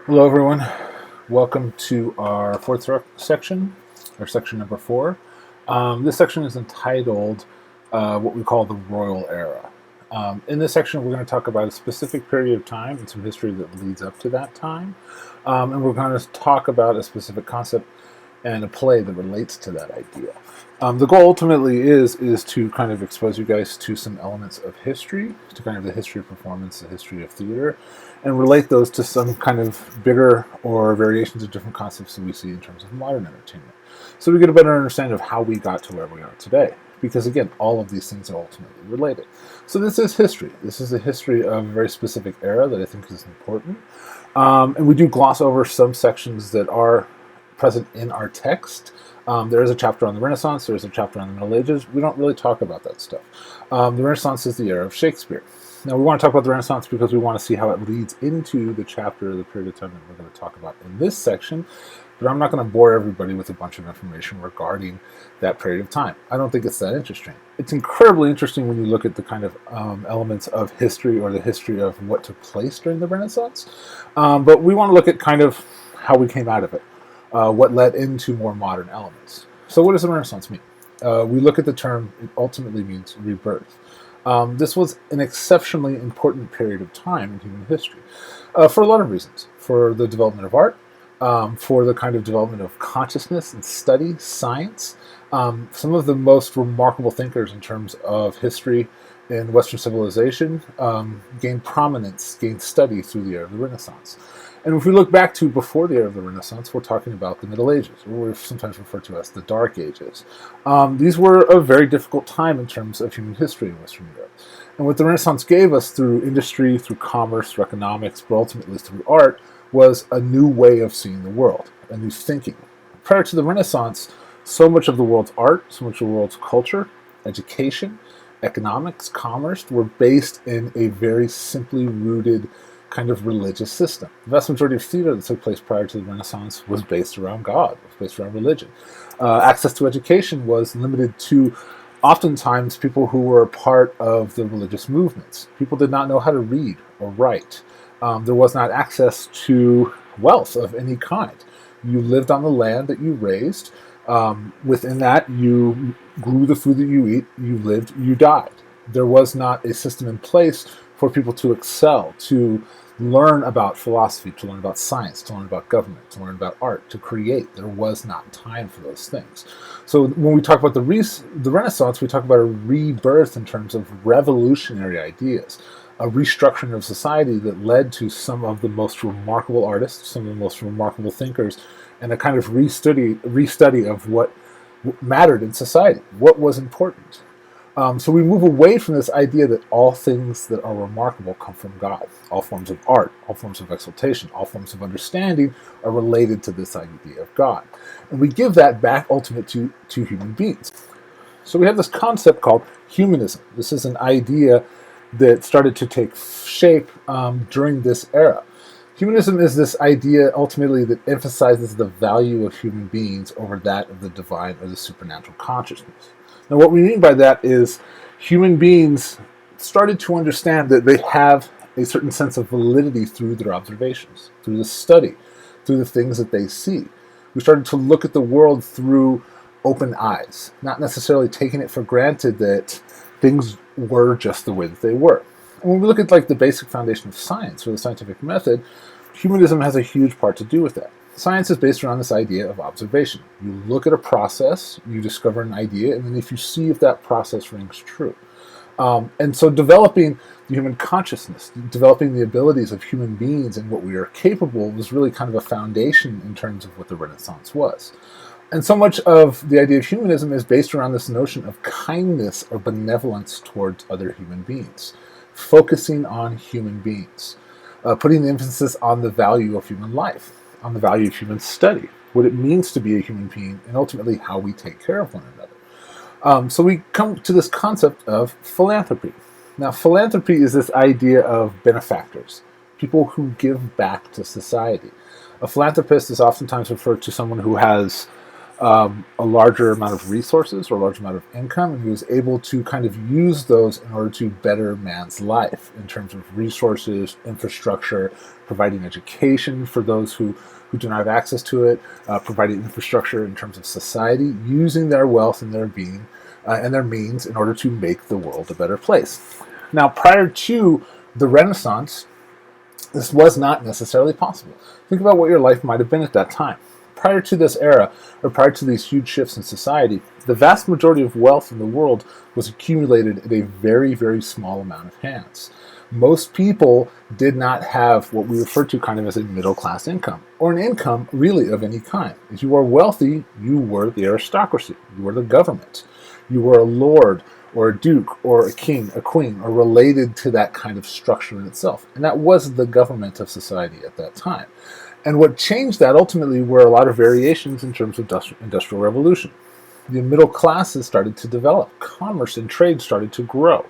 Hello, everyone. Welcome to our section, or section number 4. This section is entitled what we call the Royal Era. In this section, we're going to talk about a specific period of time and some history that leads up to that time. And we're going to talk about a specific concept and a play that relates to that idea. The goal ultimately is to kind of expose you guys to some elements of history, to kind of the history of performance, the history of theater, and relate those to some kind of bigger or variations of different concepts that we see in terms of modern entertainment. So we get a better understanding of how we got to where we are today. Because again, all of these things are ultimately related. So this is history. This is a history of a very specific era that I think is important. And we do gloss over some sections that are present in our text. There is a chapter on the Renaissance. There is a chapter on the Middle Ages. We don't really talk about that stuff. The Renaissance is the era of Shakespeare. Now, we want to talk about the Renaissance because we want to see how it leads into the chapter, the period of time that we're going to talk about in this section. But I'm not going to bore everybody with a bunch of information regarding that period of time. I don't think it's that interesting. It's incredibly interesting when you look at the kind of elements of history or the history of what took place during the Renaissance. But we want to look at kind of how we came out of it. What led into more modern elements. So what does the Renaissance mean? We look at the term, it ultimately means rebirth. This was an exceptionally important period of time in human history for a lot of reasons. For the development of art, for the kind of development of consciousness and study, science. Some of the most remarkable thinkers in terms of history in Western civilization gained prominence, gained study through the era of the Renaissance. And if we look back to before the era of the Renaissance, we're talking about the Middle Ages, or we're sometimes referred to as the Dark Ages. These were a very difficult time in terms of human history in Western Europe. And what the Renaissance gave us through industry, through commerce, through economics, but ultimately through art, was a new way of seeing the world, a new thinking. Prior to the Renaissance, so much of the world's art, so much of the world's culture, education, economics, commerce were based in a very simply rooted kind of religious system. The vast majority of theater that took place prior to the Renaissance was based around God, was based around religion. Access to education was limited to oftentimes people who were a part of the religious movements. People did not know how to read or write. There was not access to wealth of any kind. You lived on the land that you raised. Within that, you grew the food that you eat, you lived, you died. There was not a system in place for people to excel, to learn about philosophy, to learn about science, to learn about government, to learn about art, to create. There was not time for those things. So when we talk about the Renaissance, we talk about a rebirth in terms of revolutionary ideas, a restructuring of society that led to some of the most remarkable artists, some of the most remarkable thinkers, and a kind of restudy of what mattered in society, what was important. So we move away from this idea that all things that are remarkable come from God. All forms of art, all forms of exaltation, all forms of understanding are related to this idea of God. And we give that back ultimately to human beings. So we have this concept called humanism. This is an idea that started to take shape during this era. Humanism is this idea ultimately that emphasizes the value of human beings over that of the divine or the supernatural consciousness. Now, what we mean by that is human beings started to understand that they have a certain sense of validity through their observations, through the study, through the things that they see. We started to look at the world through open eyes, not necessarily taking it for granted that things were just the way that they were. And when we look at like the basic foundation of science or the scientific method, humanism has a huge part to do with that. Science is based around this idea of observation. You look at a process, you discover an idea, and then if you see if that process rings true. And so developing the human consciousness, developing the abilities of human beings and what we are capable of was really kind of a foundation in terms of what the Renaissance was. And so much of the idea of humanism is based around this notion of kindness or benevolence towards other human beings, focusing on human beings, putting the emphasis on the value of human life, on the value of human study, what it means to be a human being, and ultimately how we take care of one another. So we come to this concept of philanthropy. Now, philanthropy is this idea of benefactors, people who give back to society. A philanthropist is oftentimes referred to someone who has a larger amount of resources or a large amount of income, and he was able to kind of use those in order to better man's life in terms of resources, infrastructure, providing education for those who do not have access to it, providing infrastructure in terms of society, using their wealth and their being and their means in order to make the world a better place. Now, prior to the Renaissance, this was not necessarily possible. Think about what your life might have been at that time. Prior to this era, or prior to these huge shifts in society, the vast majority of wealth in the world was accumulated in a very, very small amount of hands. Most people did not have what we refer to kind of as a middle-class income, or an income really of any kind. If you were wealthy, you were the aristocracy, you were the government, you were a lord, or a duke, or a king, a queen, or related to that kind of structure in itself. And that was the government of society at that time. And what changed that ultimately were a lot of variations in terms of industrial revolution. The middle classes started to develop. Commerce and trade started to grow.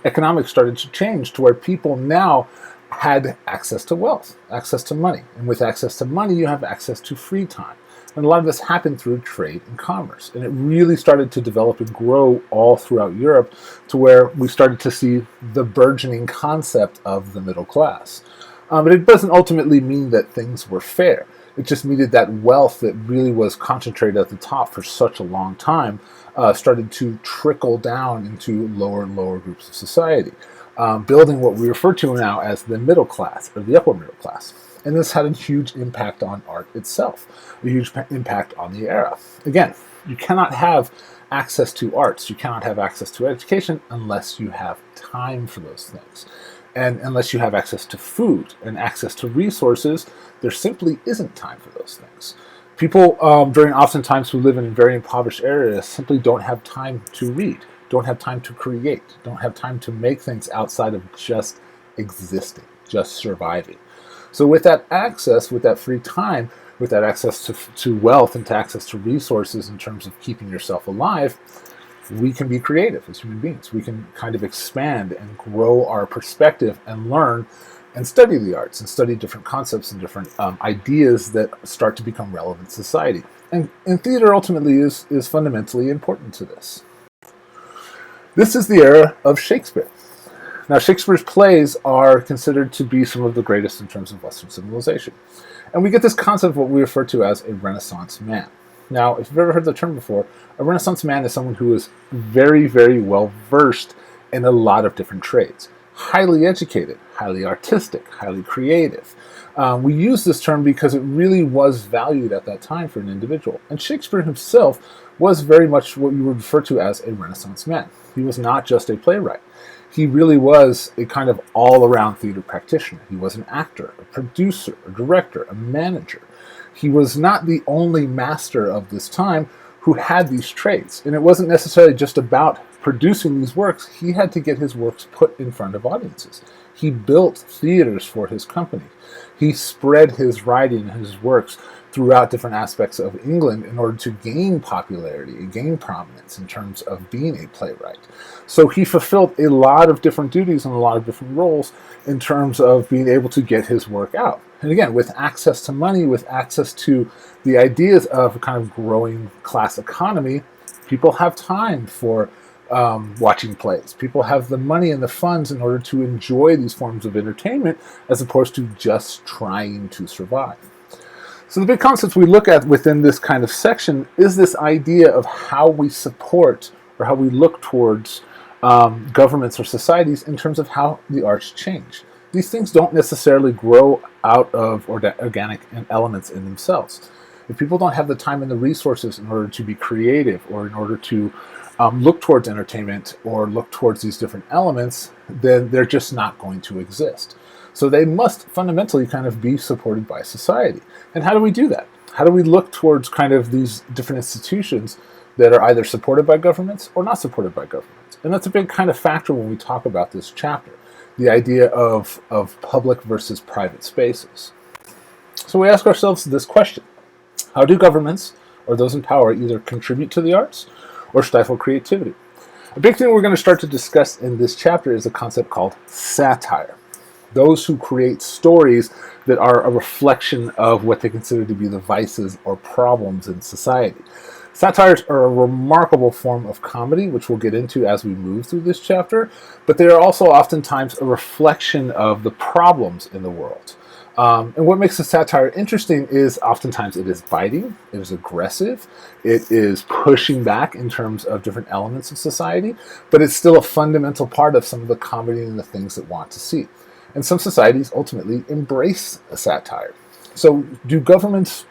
Economics started to change to where people now had access to wealth, access to money. And with access to money, you have access to free time. And a lot of this happened through trade and commerce. And it really started to develop and grow all throughout Europe to where we started to see the burgeoning concept of the middle class. But it doesn't ultimately mean that things were fair. It just means that wealth that really was concentrated at the top for such a long time started to trickle down into lower and lower groups of society, building what we refer to now as the middle class or the upper middle class. And this had a huge impact on art itself, a huge impact on the era. Again, you cannot have access to arts, you cannot have access to education unless you have time for those things. And unless you have access to food and access to resources, there simply isn't time for those things. People during oftentimes who live in very impoverished areas simply don't have time to read, don't have time to create, don't have time to make things outside of just existing, just surviving. So with that access, with that free time, with that access to wealth and to access to resources in terms of keeping yourself alive, we can be creative as human beings. We can kind of expand and grow our perspective and learn and study the arts and study different concepts and different ideas that start to become relevant to society. And theater ultimately is fundamentally important to this. This is the era of Shakespeare. Now, Shakespeare's plays are considered to be some of the greatest in terms of Western civilization. And we get this concept of what we refer to as a Renaissance man. Now, if you've ever heard the term before, a Renaissance man is someone who is very, very well versed in a lot of different trades. Highly educated, highly artistic, highly creative. We use this term because it really was valued at that time for an individual. And Shakespeare himself was very much what you would refer to as a Renaissance man. He was not just a playwright. He really was a kind of all-around theater practitioner. He was an actor, a producer, a director, a manager. He was not the only master of this time who had these traits. And it wasn't necessarily just about producing these works. He had to get his works put in front of audiences. He built theaters for his company. He spread his writing and his works throughout different aspects of England in order to gain popularity and gain prominence in terms of being a playwright. So he fulfilled a lot of different duties and a lot of different roles in terms of being able to get his work out. And again, with access to money, with access to the ideas of a kind of growing class economy, people have time for watching plays. People have the money and the funds in order to enjoy these forms of entertainment as opposed to just trying to survive. So the big concepts we look at within this kind of section is this idea of how we support or how we look towards governments or societies in terms of how the arts change. These things don't necessarily grow out of organic elements in themselves. If people don't have the time and the resources in order to be creative or in order to look towards entertainment or look towards these different elements, then they're just not going to exist. So they must fundamentally kind of be supported by society. And how do we do that? How do we look towards kind of these different institutions that are either supported by governments or not supported by governments? And that's a big kind of factor when we talk about this chapter, the idea of public versus private spaces. So we ask ourselves this question: how do governments or those in power either contribute to the arts or stifle creativity? A big thing we're going to start to discuss in this chapter is a concept called satire. those who create stories that are a reflection of what they consider to be the vices or problems in society. Satires are a remarkable form of comedy, which we'll get into as we move through this chapter, but they are also oftentimes a reflection of the problems in the world. And what makes a satire interesting is oftentimes it is biting, it is aggressive, it is pushing back in terms of different elements of society, but it's still a fundamental part of some of the comedy and the things that want to see. And some societies ultimately embrace a satire. So, do governments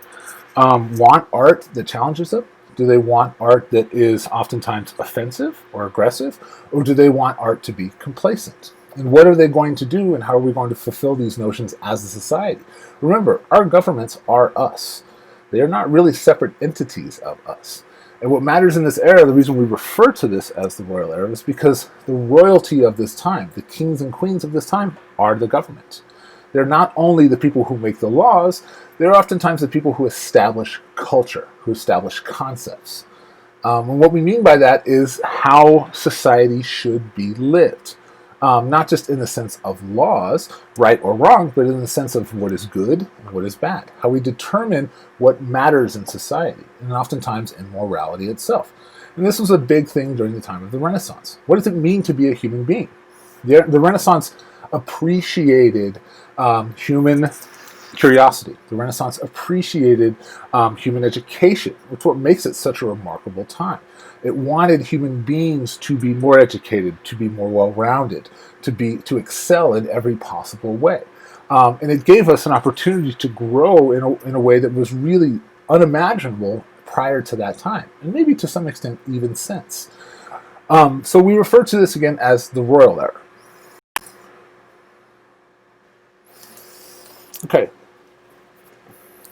want art that challenges them? Do they want art that is oftentimes offensive or aggressive? Or do they want art to be complacent? And what are they going to do, and how are we going to fulfill these notions as a society? Remember, our governments are us. They are not really separate entities of us. And what matters in this era, the reason we refer to this as the royal era, is because the royalty of this time, the kings and queens of this time, are the government. They're not only the people who make the laws, they're oftentimes the people who establish culture, who establish concepts. And what we mean by that is how society should be lived. Not just in the sense of laws, right or wrong, but in the sense of what is good and what is bad. How we determine what matters in society, and oftentimes in morality itself. And this was a big thing during the time of the Renaissance. What does it mean to be a human being? The Renaissance appreciated human curiosity. The Renaissance appreciated human education, which is what makes it such a remarkable time. It wanted human beings to be more educated, to be more well-rounded, to excel in every possible way. And it gave us an opportunity to grow in a way that was really unimaginable prior to that time, and maybe to some extent even since. So we refer to this again as the royal era. Okay,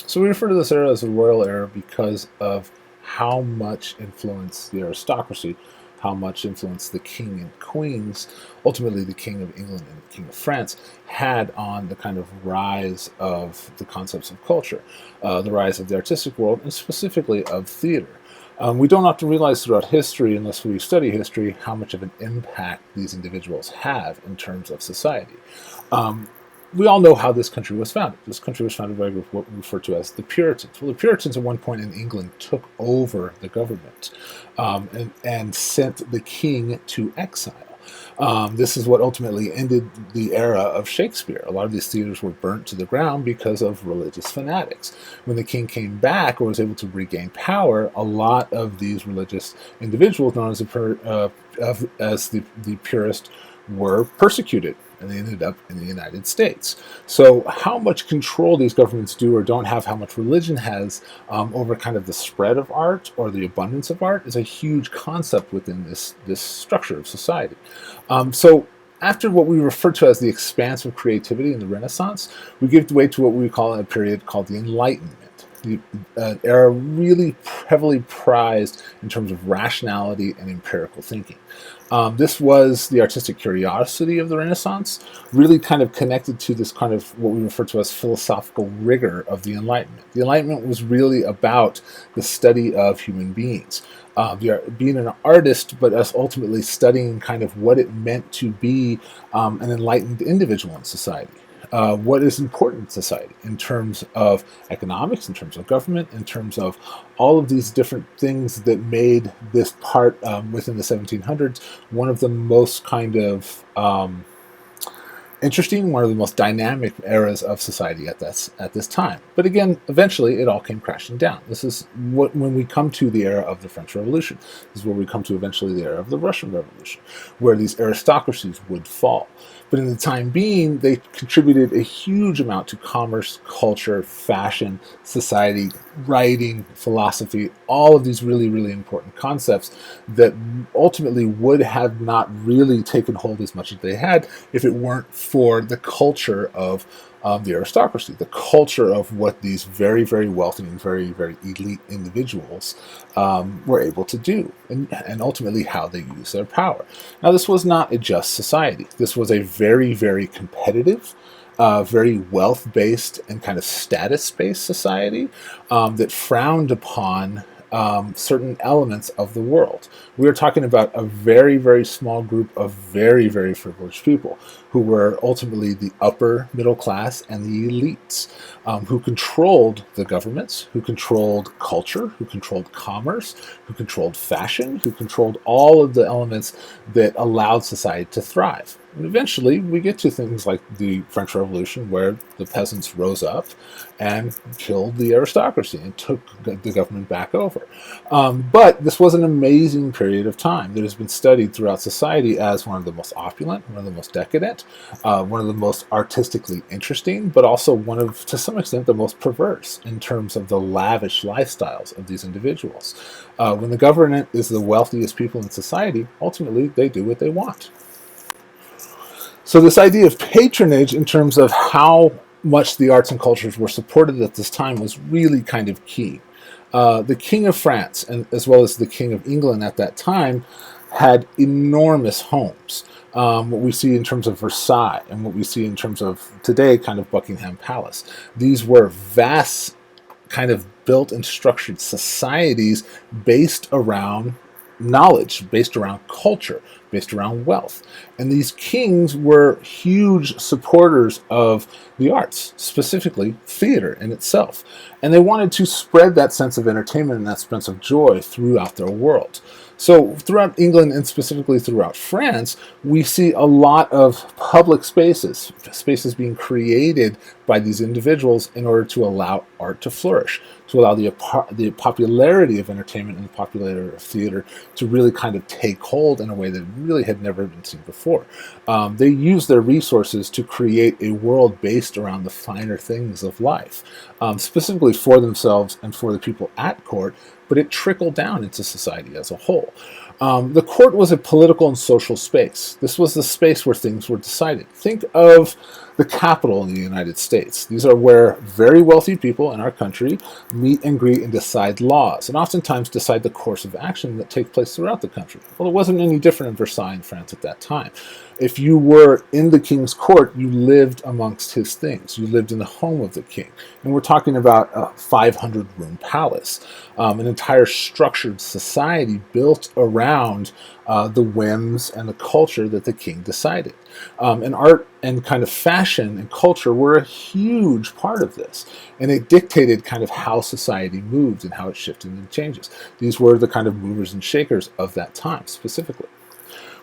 so we refer to this era as the royal era because of how much influence the aristocracy, how much influence the king and queens, ultimately the king of England and the king of France, had on the kind of rise of the concepts of culture, the rise of the artistic world, and specifically of theater. We don't often realize throughout history, unless we study history, how much of an impact these individuals have in terms of society. We all know how this country was founded. This country was founded by what we refer to as the Puritans. Well, the Puritans at one point in England took over the government and sent the king to exile. This is what ultimately ended the era of Shakespeare. A lot of these theaters were burnt to the ground because of religious fanatics. When the king came back or was able to regain power, a lot of these religious individuals, known as the purists, were persecuted, and they ended up in the United States. So how much control these governments do or don't have, how much religion has over kind of the spread of art or the abundance of art is a huge concept within this structure of society. So after what we refer to as the expanse of creativity in the Renaissance, we give way to what we call a period called the Enlightenment. The era really heavily prized in terms of rationality and empirical thinking. This was the artistic curiosity of the Renaissance, really kind of connected to this kind of what we refer to as philosophical rigor of the Enlightenment. The Enlightenment was really about the study of human beings. Being an artist, but us ultimately studying kind of what it meant to be an enlightened individual in society. What is important in society in terms of economics, in terms of government, in terms of all of these different things that made this part within the 1700s one of the most kind of interesting, one of the most dynamic eras of society at this time. But again, eventually it all came crashing down. This is when we come to the era of the French Revolution. This is where we come to eventually the era of the Russian Revolution, where these aristocracies would fall. But in the time being, they contributed a huge amount to commerce, culture, fashion, society, writing, philosophy, all of these really, really important concepts that ultimately would have not really taken hold as much as they had if it weren't for the culture of the aristocracy, the culture of what these very, very wealthy and very, very elite individuals were able to do, and ultimately how they use their power. Now, this was not a just society. This was a very, very competitive, very wealth-based and kind of status-based society that frowned upon certain elements of the world. We are talking about a very, very small group of very, very privileged people who were ultimately the upper middle class and the elites, who controlled the governments, who controlled culture, who controlled commerce, who controlled fashion, who controlled all of the elements that allowed society to thrive. And eventually, we get to things like the French Revolution, where the peasants rose up and killed the aristocracy and took the government back over. But this was an amazing period of time that has been studied throughout society as one of the most opulent, one of the most decadent, one of the most artistically interesting, but also one of, to some extent, the most perverse in terms of the lavish lifestyles of these individuals. When the government is the wealthiest people in society, ultimately they do what they want. So this idea of patronage in terms of how much the arts and cultures were supported at this time was really kind of key. The King of France, and as well as the King of England at that time, had enormous homes. What we see in terms of Versailles and what we see in terms of today kind of Buckingham Palace. These were vast kind of built and structured societies based around knowledge, based around culture, based around wealth. And these kings were huge supporters of the arts, specifically theater in itself. And they wanted to spread that sense of entertainment and that sense of joy throughout their world. So throughout England and specifically throughout France, we see a lot of public spaces being created by these individuals in order to allow art to flourish, to allow the popularity of entertainment and the popularity of theater to really kind of take hold in a way that really had never been seen before. They used their resources to create a world based around the finer things of life, specifically for themselves and for the people at court, but it trickled down into society as a whole. The court was a political and social space. This was the space where things were decided. Think of the Capitol in the United States. These are where very wealthy people in our country meet and greet and decide laws, and oftentimes decide the course of action that take place throughout the country. Well, it wasn't any different in Versailles in France at that time. If you were in the king's court, you lived amongst his things. You lived in the home of the king. And we're talking about a 500-room palace, an entire structured society built around the whims and the culture that the king decided. And art and kind of fashion and culture were a huge part of this. And it dictated kind of how society moved and how it shifted and changes. These were the kind of movers and shakers of that time specifically.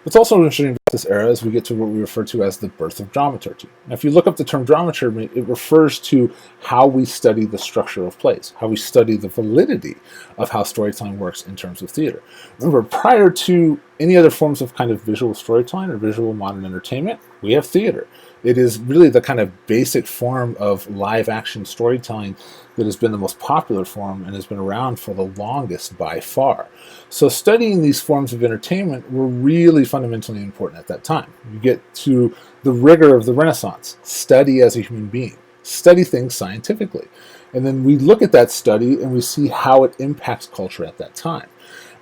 What's also interesting about this era is we get to what we refer to as the birth of dramaturgy. Now, if you look up the term dramaturgy, it refers to how we study the structure of plays, how we study the validity of how storytelling works in terms of theater. Remember, prior to any other forms of kind of visual storytelling or visual modern entertainment, we have theater. It is really the kind of basic form of live action storytelling that has been the most popular form and has been around for the longest by far. So studying these forms of entertainment were really fundamentally important at that time. You get to the rigor of the Renaissance, study as a human being, study things scientifically. And then we look at that study and we see how it impacts culture at that time.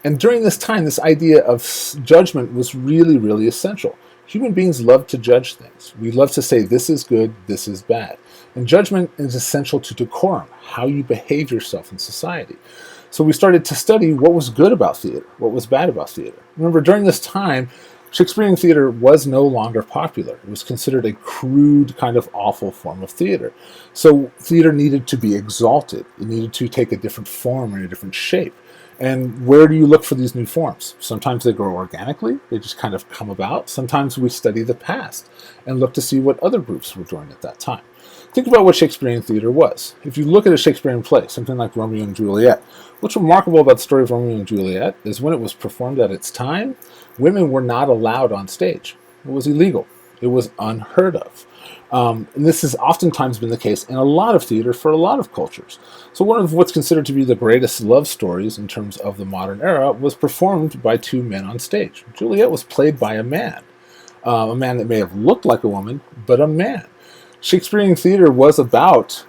And during this time, this idea of judgment was really, really essential. Human beings love to judge things. We love to say this is good, this is bad. And judgment is essential to decorum, how you behave yourself in society. So we started to study what was good about theater, what was bad about theater. Remember, during this time, Shakespearean theater was no longer popular. It was considered a crude, kind of awful form of theater. So theater needed to be exalted. It needed to take a different form and a different shape. And where do you look for these new forms? Sometimes they grow organically, they just kind of come about. Sometimes we study the past and look to see what other groups were doing at that time. Think about what Shakespearean theater was. If you look at a Shakespearean play, something like Romeo and Juliet, what's remarkable about the story of Romeo and Juliet is when it was performed at its time, women were not allowed on stage. It was illegal. It was unheard of. And this has oftentimes been the case in a lot of theater for a lot of cultures. So one of what's considered to be the greatest love stories in terms of the modern era was performed by two men on stage. Juliet was played by a man that may have looked like a woman, but a man. Shakespearean theater was about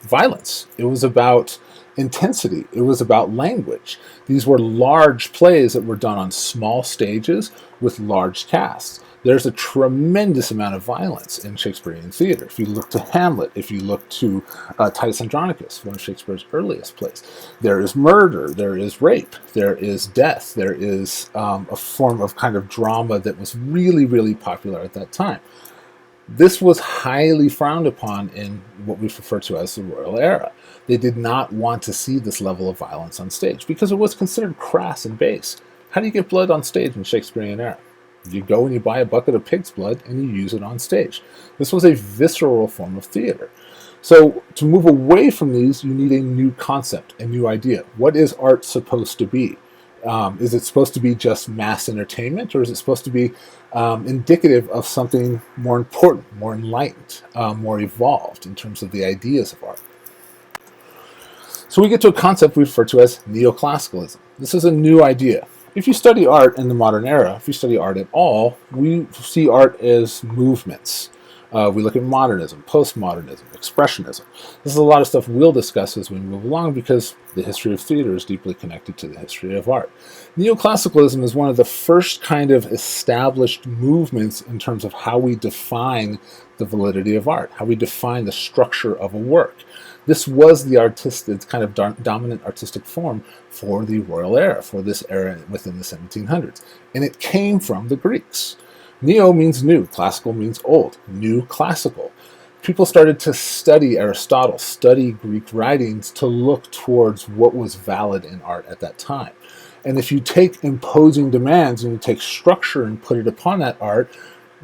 violence. It was about intensity. It was about language. These were large plays that were done on small stages with large casts. There's a tremendous amount of violence in Shakespearean theater. If you look to Hamlet, if you look to Titus Andronicus, one of Shakespeare's earliest plays, there is murder, there is rape, there is death, there is a form of kind of drama that was really, really popular at that time. This was highly frowned upon in what we refer to as the Royal Era. They did not want to see this level of violence on stage because it was considered crass and base. How do you get blood on stage in Shakespearean era? You go and you buy a bucket of pig's blood and you use it on stage. This was a visceral form of theater. So to move away from these, you need a new concept, a new idea. What is art supposed to be? Is it supposed to be just mass entertainment, or is it supposed to be indicative of something more important, more enlightened, more evolved in terms of the ideas of art? So we get to a concept we refer to as neoclassicalism. This is a new idea. If you study art in the modern era, if you study art at all, we see art as movements. We look at modernism, postmodernism, expressionism. This is a lot of stuff we'll discuss as we move along because the history of theater is deeply connected to the history of art. Neoclassicalism is one of the first kind of established movements in terms of how we define the validity of art, how we define the structure of a work. This was the artistic, kind of dominant artistic form for the Royal Era, for this era within the 1700s. And it came from the Greeks. Neo means new, classical means old, new classical. People started to study Aristotle, study Greek writings to look towards what was valid in art at that time. And if you take imposing demands and you take structure and put it upon that art,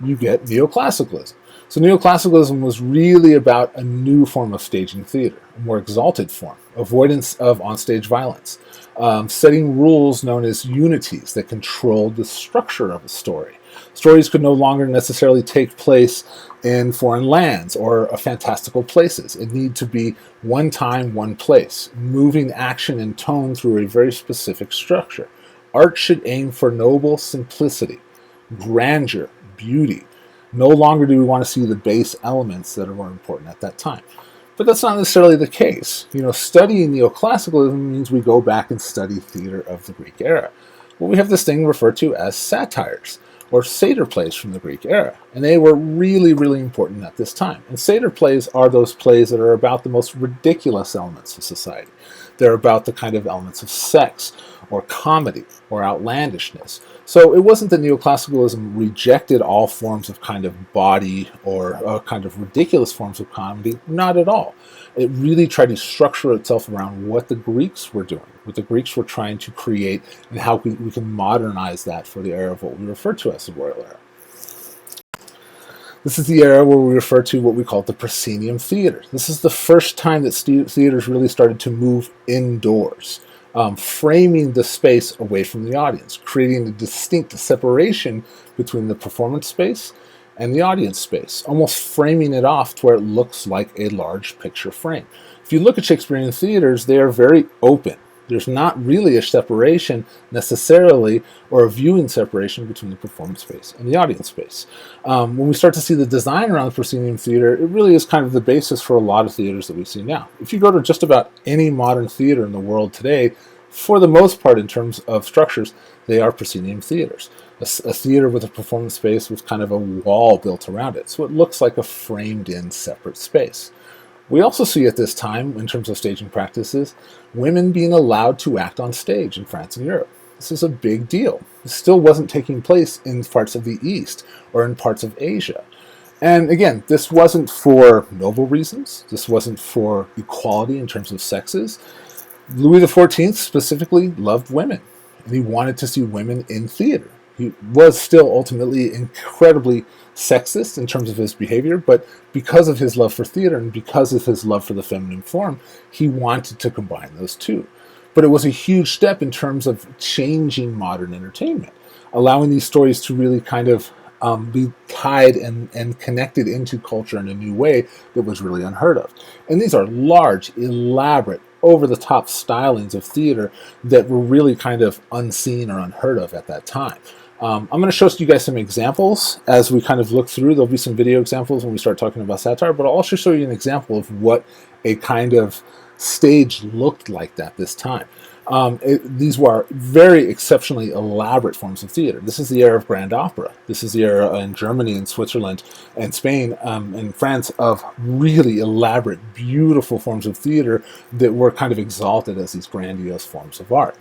you get neoclassicalism. So neoclassicalism was really about a new form of staging theater, a more exalted form, avoidance of onstage violence, setting rules known as unities that controlled the structure of a story. Stories could no longer necessarily take place in foreign lands or fantastical places. It needed to be one time, one place, moving action and tone through a very specific structure. Art should aim for noble simplicity, grandeur, beauty. No longer do we want to see the base elements that are more important at that time. But that's not necessarily the case. Studying neoclassicalism means we go back and study theater of the Greek era. Well, we have this thing referred to as satires, or satyr plays from the Greek era. And they were really, really important at this time. And satyr plays are those plays that are about the most ridiculous elements of society. They're about the kind of elements of sex, or comedy, or outlandishness. So it wasn't that neoclassicalism rejected all forms of kind of body or kind of ridiculous forms of comedy. Not at all. It really tried to structure itself around what the Greeks were doing, what the Greeks were trying to create, and how we can modernize that for the era of what we refer to as the Royal Era. This is the era where we refer to what we call the proscenium theater. This is the first time that theaters really started to move indoors. Framing the space away from the audience, creating a distinct separation between the performance space and the audience space, almost framing it off to where it looks like a large picture frame. If you look at Shakespearean theaters, they are very open. There's not really a separation necessarily, or a viewing separation between the performance space and the audience space. When we start to see the design around the proscenium theater, it really is kind of the basis for a lot of theaters that we see now. If you go to just about any modern theater in the world today, for the most part in terms of structures, they are proscenium theaters. A theater with a performance space with kind of a wall built around it. So it looks like a framed-in separate space. We also see at this time, in terms of staging practices, women being allowed to act on stage in France and Europe. This is a big deal. This still wasn't taking place in parts of the East or in parts of Asia. And again, this wasn't for noble reasons. This wasn't for equality in terms of sexes. Louis XIV specifically loved women, and he wanted to see women in theater. He was still ultimately incredibly sexist in terms of his behavior, but because of his love for theater and because of his love for the feminine form, he wanted to combine those two. But it was a huge step in terms of changing modern entertainment, allowing these stories to really kind of be tied and connected into culture in a new way that was really unheard of. And these are large, elaborate, over-the-top stylings of theater that were really kind of unseen or unheard of at that time. I'm going to show you guys some examples as we kind of look through. There'll be some video examples when we start talking about satire, but I'll also show you an example of what a kind of stage looked like at this time. These were very exceptionally elaborate forms of theater. This is the era of grand opera. This is the era in Germany and Switzerland and Spain and France of really elaborate, beautiful forms of theater that were kind of exalted as these grandiose forms of art.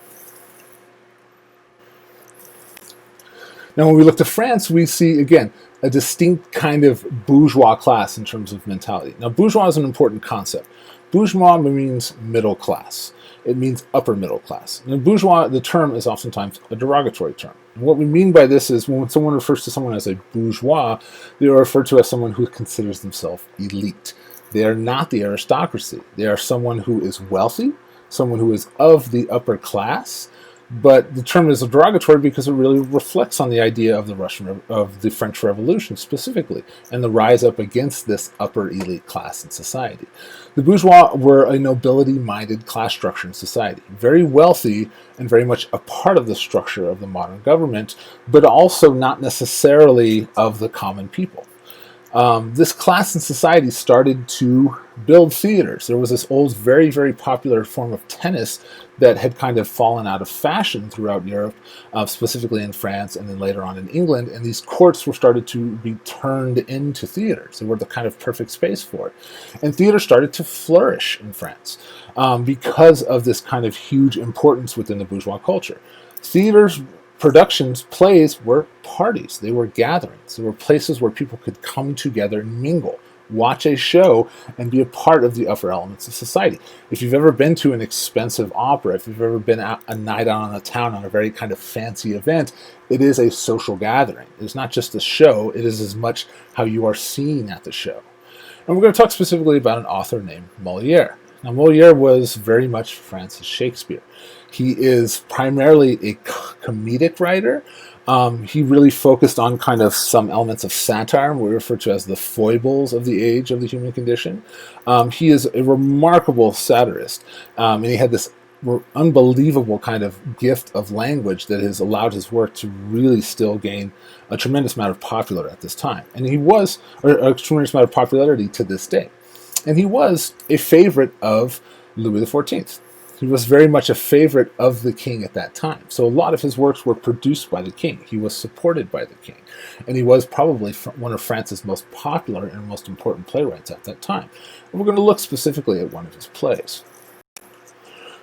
Now, when we look to France, we see, again, a distinct kind of bourgeois class in terms of mentality. Now, bourgeois is an important concept. Bourgeois means middle class. It means upper middle class. And bourgeois, the term is oftentimes a derogatory term. And what we mean by this is when someone refers to someone as a bourgeois, they are referred to as someone who considers themselves elite. They are not the aristocracy. They are someone who is wealthy, someone who is of the upper class, but the term is derogatory because it really reflects on the idea of the French Revolution specifically, and the rise up against this upper elite class in society. The bourgeois were a nobility-minded class structure in society, very wealthy and very much a part of the structure of the modern government, but also not necessarily of the common people. This class in society started to build theaters. There was this old, very, very popular form of tennis that had kind of fallen out of fashion throughout Europe, specifically in France and then later on in England, and these courts were started to be turned into theaters. They were the kind of perfect space for it. And theater started to flourish in France because of this kind of huge importance within the bourgeois culture. Theaters, productions, plays were parties. They were gatherings. They were places where people could come together and mingle, watch a show, and be a part of the upper elements of society. If you've ever been to an expensive opera, if you've ever been out a night out on the town on a very kind of fancy event, it is a social gathering. It's not just a show. It is as much how you are seen at the show. And we're going to talk specifically about an author named Moliere. Now, Moliere was very much Francis Shakespeare. He is primarily a comedic writer. He really focused on kind of some elements of satire, what we refer to as the foibles of the age of the human condition. He is a remarkable satirist, and he had this unbelievable kind of gift of language that has allowed his work to really still gain a tremendous amount of popularity at this time. And he was, or a tremendous amount of popularity to this day. And he was a favorite of Louis XIV. He was very much a favorite of the king at that time. So a lot of his works were produced by the king. He was supported by the king. And he was probably one of France's most popular and most important playwrights at that time. And we're going to look specifically at one of his plays.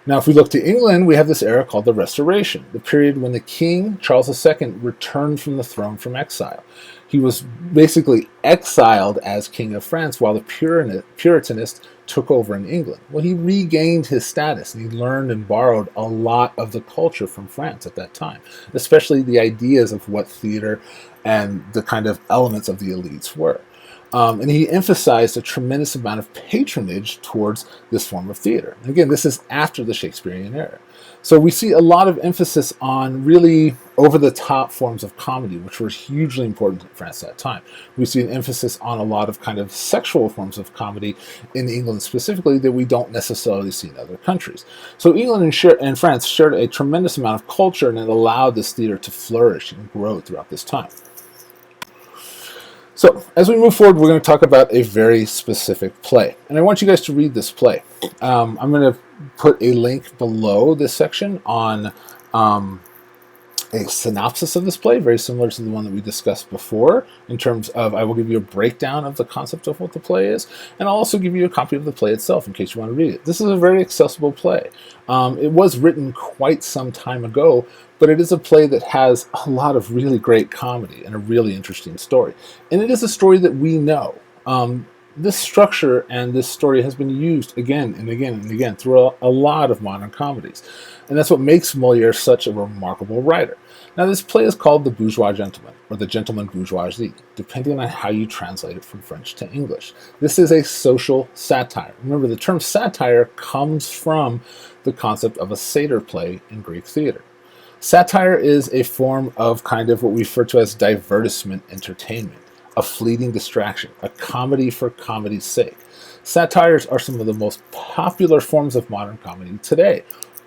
Now, if we look to England, we have this era called the Restoration, the period when the king, Charles II, returned from the throne from exile. He was basically exiled as King of France while the Puritanists took over in England. Well, he regained his status, and he learned and borrowed a lot of the culture from France at that time, especially the ideas of what theater and the kind of elements of the elites were. And he emphasized a tremendous amount of patronage towards this form of theater. And again, this is after the Shakespearean era. So we see a lot of emphasis on really over-the-top forms of comedy, which were hugely important in France at that time. We see an emphasis on a lot of kind of sexual forms of comedy in England specifically that we don't necessarily see in other countries. So England and France shared a tremendous amount of culture, and it allowed this theater to flourish and grow throughout this time. So, as we move forward, we're going to talk about a very specific play. And I want you guys to read this play. I'm going to put a link below this section on a synopsis of this play, very similar to the one that we discussed before, in terms of I will give you a breakdown of the concept of what the play is, and I'll also give you a copy of the play itself in case you want to read it. This is a very accessible play. It was written quite some time ago, but it is a play that has a lot of really great comedy and a really interesting story. And it is a story that we know. This structure and this story has been used again and again and again through a lot of modern comedies. And that's what makes Moliere such a remarkable writer. Now, this play is called The Bourgeois Gentleman, or The Gentleman Bourgeoisie, depending on how you translate it from French to English. This is a social satire. Remember, the term satire comes from the concept of a satyr play in Greek theater. Satire is a form of kind of what we refer to as divertissement entertainment, a fleeting distraction, a comedy for comedy's sake. Satires are some of the most popular forms of modern comedy today.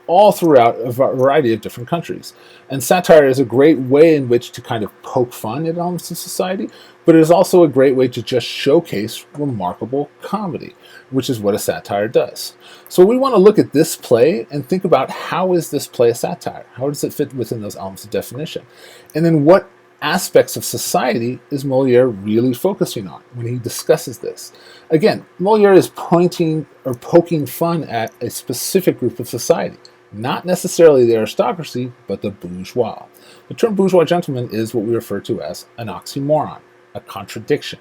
all throughout a variety of different countries. And satire is a great way in which to kind of poke fun at elements of society, but it is also a great way to just showcase remarkable comedy, which is what a satire does. So we want to look at this play and think about, how is this play a satire? How does it fit within those elements of definition? And then what aspects of society is Moliere really focusing on when he discusses this? Again, Moliere is pointing or poking fun at a specific group of society, not necessarily the aristocracy, but the bourgeois. The term bourgeois gentleman is what we refer to as an oxymoron, a contradiction.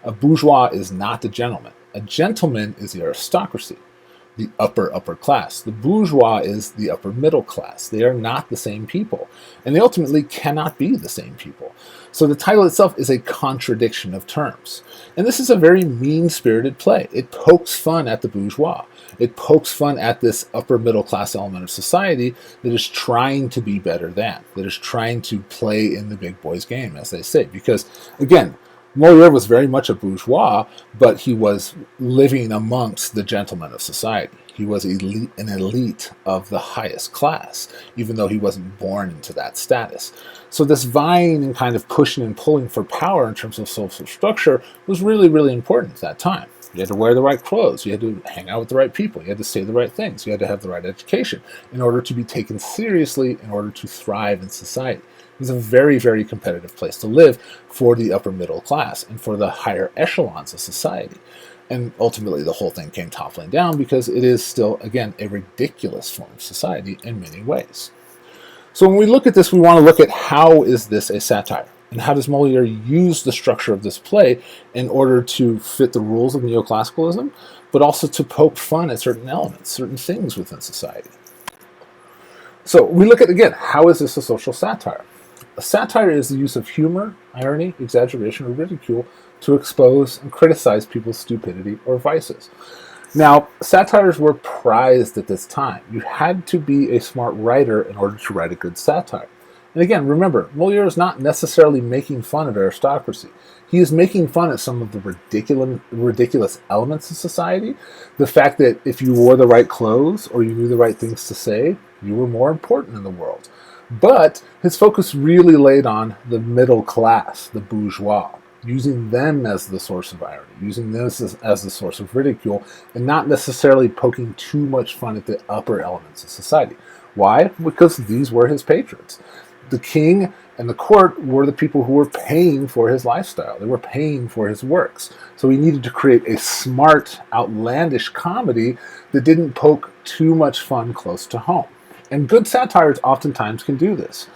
A bourgeois is not the gentleman. A gentleman is the aristocracy, the upper class. The bourgeois is the upper middle class. They are not the same people, and they ultimately cannot be the same people. So the title itself is a contradiction of terms. And this is a very mean-spirited play. It pokes fun at the bourgeois. It pokes fun at this upper middle class element of society that is trying to be better than, that is trying to play in the big boys game, as they say. Because, again, Moliere was very much a bourgeois, but he was living amongst the gentlemen of society. He was an elite of the highest class, even though he wasn't born into that status. So this vying and kind of pushing and pulling for power in terms of social structure was really, really important at that time. You had to wear the right clothes. You had to hang out with the right people. You had to say the right things. You had to have the right education in order to be taken seriously, in order to thrive in society. It was a very, very competitive place to live for the upper middle class and for the higher echelons of society. And ultimately, the whole thing came toppling down because it is still, again, a ridiculous form of society in many ways. So when we look at this, we want to look at, how is this a satire? And how does Moliere use the structure of this play in order to fit the rules of neoclassicalism, but also to poke fun at certain elements, certain things within society? So we look at, again, how is this a social satire? A satire is the use of humor, irony, exaggeration, or ridicule to expose and criticize people's stupidity or vices. Now, satires were prized at this time. You had to be a smart writer in order to write a good satire. And again, remember, Moliere is not necessarily making fun of aristocracy. He is making fun of some of the ridiculous elements of society. The fact that if you wore the right clothes or you knew the right things to say, you were more important in the world. But his focus really laid on the middle class, the bourgeois, using them as the source of irony, using this as the source of ridicule, and not necessarily poking too much fun at the upper elements of society. Why? Because these were his patrons. The king and the court were the people who were paying for his lifestyle. They were paying for his works. So he needed to create a smart, outlandish comedy that didn't poke too much fun close to home. And good satires oftentimes can do this.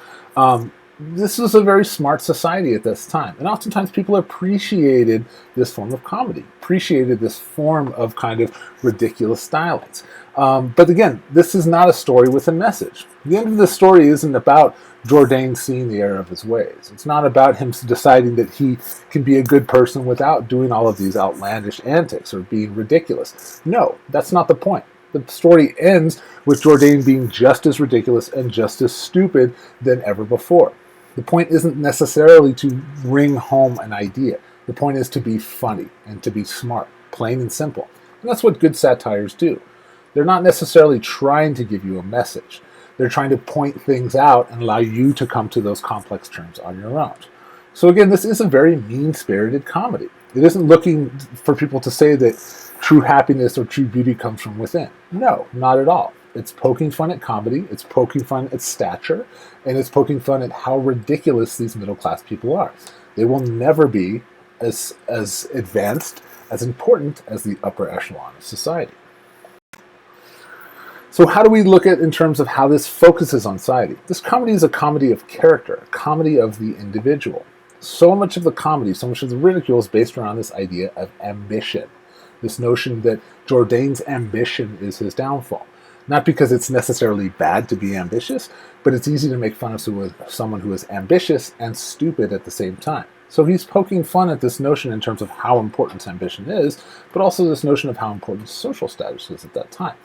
This was a very smart society at this time. And oftentimes people appreciated this form of comedy, appreciated this form of kind of ridiculous stylings. But again, this is not a story with a message. The end of the story isn't about Jourdain seeing the error of his ways. It's not about him deciding that he can be a good person without doing all of these outlandish antics or being ridiculous. No, that's not the point. The story ends with Jourdain being just as ridiculous and just as stupid than ever before. The point isn't necessarily to bring home an idea. The point is to be funny and to be smart, plain and simple. And that's what good satires do. They're not necessarily trying to give you a message. They're trying to point things out and allow you to come to those complex terms on your own. So again, this is a very mean-spirited comedy. It isn't looking for people to say that true happiness or true beauty comes from within. No, not at all. It's poking fun at comedy, it's poking fun at stature, and it's poking fun at how ridiculous these middle-class people are. They will never be as advanced, as important as the upper echelon of society. So how do we look at in terms of how this focuses on society? This comedy is a comedy of character, a comedy of the individual. So much of the comedy, so much of the ridicule is based around this idea of ambition. This notion that Jourdain's ambition is his downfall. Not because it's necessarily bad to be ambitious, but it's easy to make fun of someone who is ambitious and stupid at the same time. So he's poking fun at this notion in terms of how important ambition is, but also this notion of how important social status is at that time.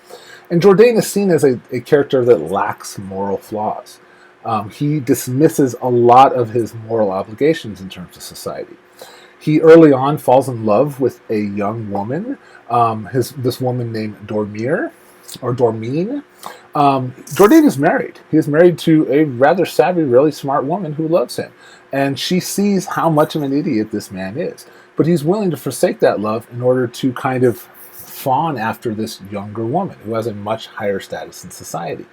And Jourdain is seen as a character that lacks moral flaws. He dismisses a lot of his moral obligations in terms of society. He early on falls in love with a young woman, this woman named Dormir, or Dormine, Jourdain is married. He is married to a rather savvy, really smart woman who loves him. And she sees how much of an idiot this man is. But he's willing to forsake that love in order to kind of fawn after this younger woman who has a much higher status in society.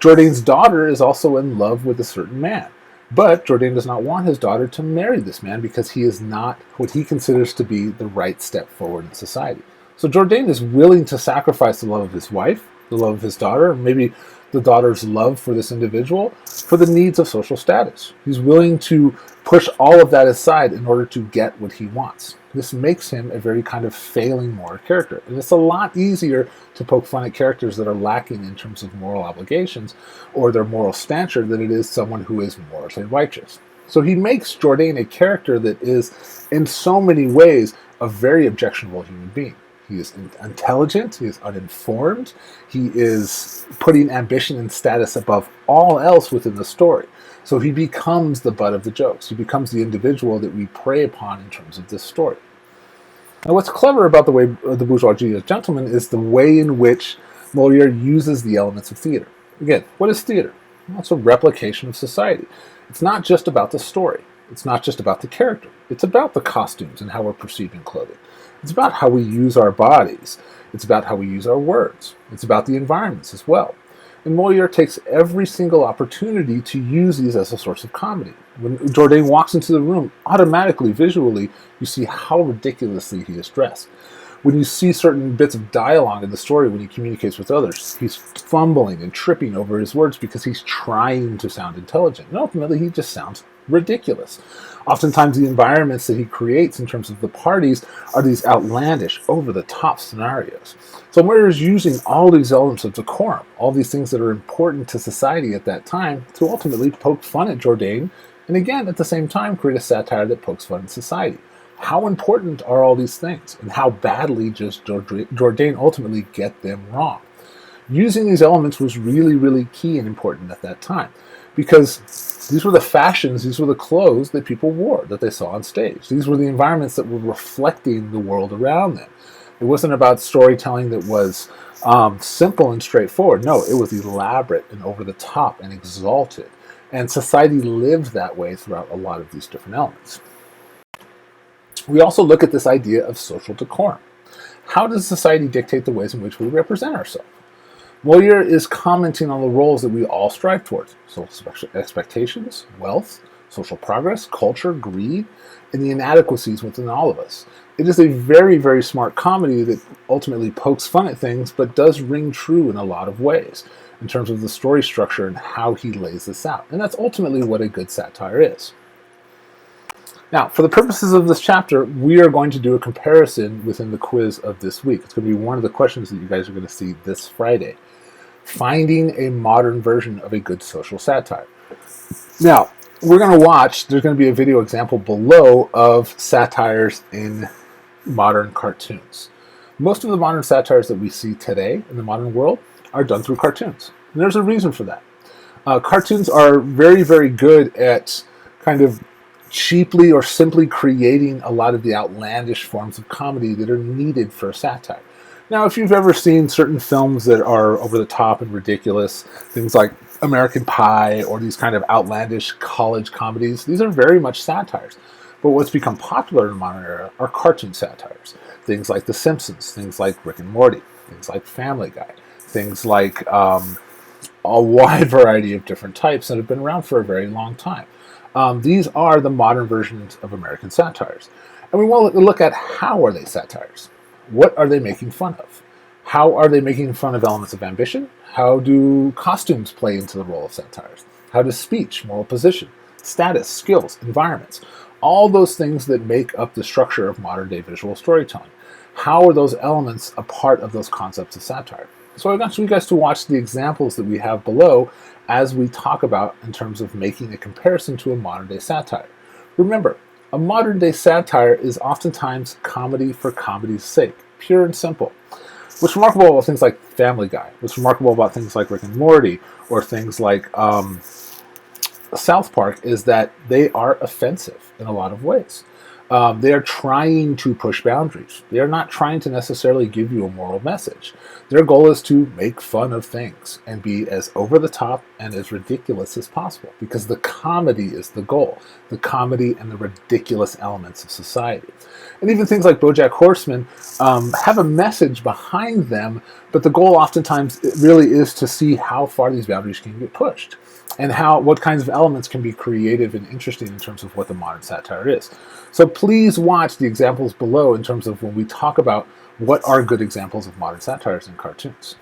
Jourdain's daughter is also in love with a certain man. But Jourdain does not want his daughter to marry this man because he is not what he considers to be the right step forward in society. So Jourdain is willing to sacrifice the love of his wife, the love of his daughter, maybe the daughter's love for this individual, for the needs of social status. He's willing to push all of that aside in order to get what he wants. This makes him a very kind of failing moral character. And it's a lot easier to poke fun at characters that are lacking in terms of moral obligations or their moral stature than it is someone who is morally righteous. So he makes Jourdain a character that is, in so many ways, a very objectionable human being. He is intelligent, he is uninformed, he is putting ambition and status above all else within the story. So he becomes the butt of the jokes. He becomes the individual that we prey upon in terms of this story. Now what's clever about the way the Bourgeoisie is Gentlemen is the way in which Moliere uses the elements of theater. Again, what is theater? Well, it's a replication of society. It's not just about the story. It's not just about the character. It's about the costumes and how we're perceiving clothing. It's about how we use our bodies. It's about how we use our words. It's about the environments as well. And Moliere takes every single opportunity to use these as a source of comedy. When Jourdain walks into the room, automatically, visually, you see how ridiculously he is dressed. When you see certain bits of dialogue in the story when he communicates with others, he's fumbling and tripping over his words because he's trying to sound intelligent. And ultimately, he just sounds ridiculous. Oftentimes, the environments that he creates in terms of the parties are these outlandish, over-the-top scenarios. So Moliere is using all these elements of decorum, all these things that are important to society at that time, to ultimately poke fun at Jourdain, and again, at the same time, create a satire that pokes fun at society. How important are all these things, and how badly does Jourdain ultimately get them wrong? Using these elements was really, really key and important at that time, because these were the fashions, these were the clothes that people wore, that they saw on stage. These were the environments that were reflecting the world around them. It wasn't about storytelling that was simple and straightforward. No, it was elaborate and over the top and exalted. And society lived that way throughout a lot of these different elements. We also look at this idea of social decorum. How does society dictate the ways in which we represent ourselves? Moliere is commenting on the roles that we all strive towards: social expectations, wealth, social progress, culture, greed, and the inadequacies within all of us. It is a very, very smart comedy that ultimately pokes fun at things, but does ring true in a lot of ways in terms of the story structure and how he lays this out. And that's ultimately what a good satire is. Now, for the purposes of this chapter, we are going to do a comparison within the quiz of this week. It's going to be one of the questions that you guys are going to see this Friday. Finding a modern version of a good social satire. Now, we're going to watch, there's going to be a video example below of satires in modern cartoons. Most of the modern satires that we see today in the modern world are done through cartoons. And there's a reason for that. Cartoons are very, very good at kind of cheaply or simply creating a lot of the outlandish forms of comedy that are needed for a satire. Now, if you've ever seen certain films that are over the top and ridiculous, things like American Pie or these kind of outlandish college comedies, these are very much satires. But what's become popular in the modern era are cartoon satires. Things like The Simpsons, things like Rick and Morty, things like Family Guy, things like a wide variety of different types that have been around for a very long time. These are the modern versions of American satires. And we want to look at how are they satires? What are they making fun of? How are they making fun of elements of ambition? How do costumes play into the role of satires? How does speech, moral position, status, skills, environments, all those things that make up the structure of modern day visual storytelling, how are those elements a part of those concepts of satire? So I want you guys to watch the examples that we have below as we talk about in terms of making a comparison to a modern day satire. Remember, a modern day satire is oftentimes comedy for comedy's sake, pure and simple. What's remarkable about things like Family Guy, what's remarkable about things like Rick and Morty, or things like South Park, is that they are offensive in a lot of ways. They are trying to push boundaries. They are not trying to necessarily give you a moral message. Their goal is to make fun of things and be as over the top and as ridiculous as possible, because the comedy is the goal. The comedy and the ridiculous elements of society. And even things like BoJack Horseman have a message behind them, but the goal oftentimes it really is to see how far these boundaries can get pushed, and what kinds of elements can be creative and interesting in terms of what the modern satire is. So please watch the examples below in terms of when we talk about what are good examples of modern satires and cartoons.